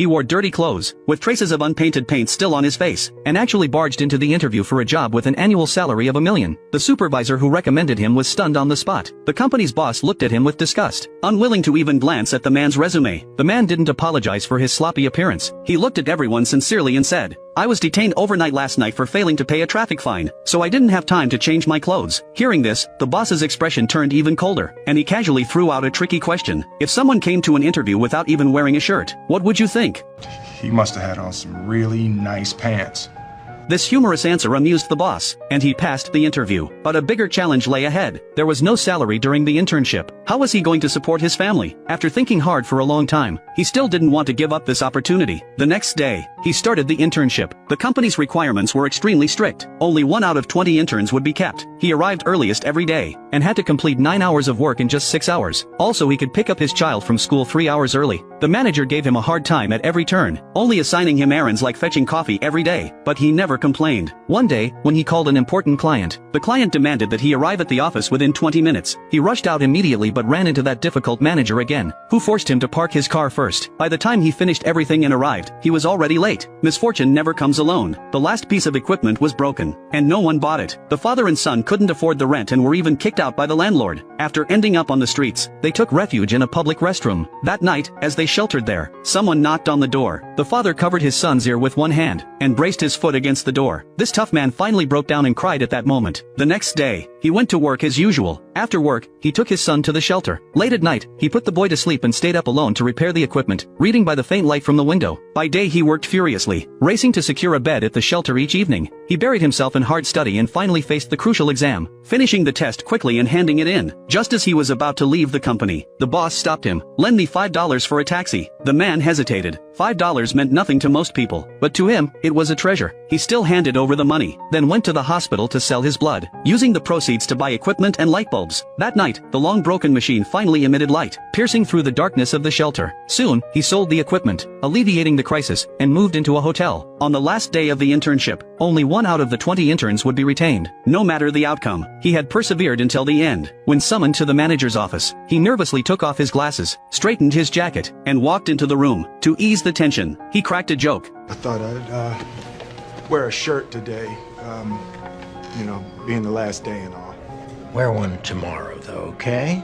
He wore dirty clothes, with traces of unpainted paint still on his face, and actually barged into the interview for a job with an annual salary of $1 million. The supervisor who recommended him was stunned on the spot. The company's boss looked at him with disgust, unwilling to even glance at the man's resume. The man didn't apologize for his sloppy appearance. He looked at everyone sincerely and said, "I was detained overnight last night for failing to pay a traffic fine, so I didn't have time to change my clothes." Hearing this, the boss's expression turned even colder, and he casually threw out a tricky question. If someone came to an interview without even wearing a shirt, what would you think? He must have had on some really nice pants. This humorous answer amused the boss, and he passed the interview. But a bigger challenge lay ahead. There was no salary during the internship. How was he going to support his family? After thinking hard for a long time, he still didn't want to give up this opportunity. The next day, he started the internship. The company's requirements were extremely strict. Only 1 out of 20 interns would be kept. He arrived earliest every day, and had to complete 9 hours of work in just 6 hours. Also, he could pick up his child from school 3 hours early. The manager gave him a hard time at every turn, only assigning him errands like fetching coffee every day, but he never complained. One day, when he called an important client, the client demanded that he arrive at the office within 20 minutes. He rushed out immediately but ran into that difficult manager again, who forced him to park his car first. By the time he finished everything and arrived, he was already late. Misfortune never comes alone. The last piece of equipment was broken, and no one bought it. The father and son couldn't afford the rent and were even kicked out by the landlord. After ending up on the streets, they took refuge in a public restroom. That night, as they sheltered there, someone knocked on the door. The father covered his son's ear with one hand, and braced his foot against the door. This tough man finally broke down and cried at that moment. The next day, he went to work as usual. After work, he took his son to the shelter. Late at night, he put the boy to sleep and stayed up alone to repair the equipment, reading by the faint light from the window. By day he worked furiously, racing to secure a bed at the shelter each evening. He buried himself in hard study and finally faced the crucial exam, finishing the test quickly and handing it in. Just as he was about to leave the company, the boss stopped him. "Lend me $5 for a taxi." The man hesitated. $5 meant nothing to most people, but to him, it was a treasure. He still handed over the money, then went to the hospital to sell his blood, using the proceeds to buy equipment and light bulbs. That night, the long-broken machine finally emitted light, piercing through the darkness of the shelter. Soon, he sold the equipment, alleviating the crisis, and moved into a hotel. On the last day of the internship, only 1 out of the 20 interns would be retained. No matter the outcome, he had persevered until the end. When summoned to the manager's office, he nervously took off his glasses, straightened his jacket, and walked into the room. To ease the tension, he cracked a joke. I thought I'd wear a shirt today, being the last day and all. Wear one tomorrow, though, okay?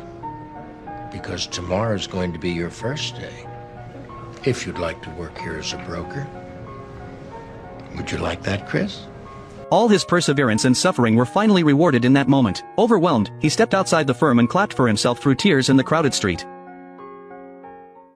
Because tomorrow's going to be your first day. If you'd like to work here as a broker. Would you like that, Chris? All his perseverance and suffering were finally rewarded in that moment. Overwhelmed, he stepped outside the firm and clapped for himself through tears in the crowded street.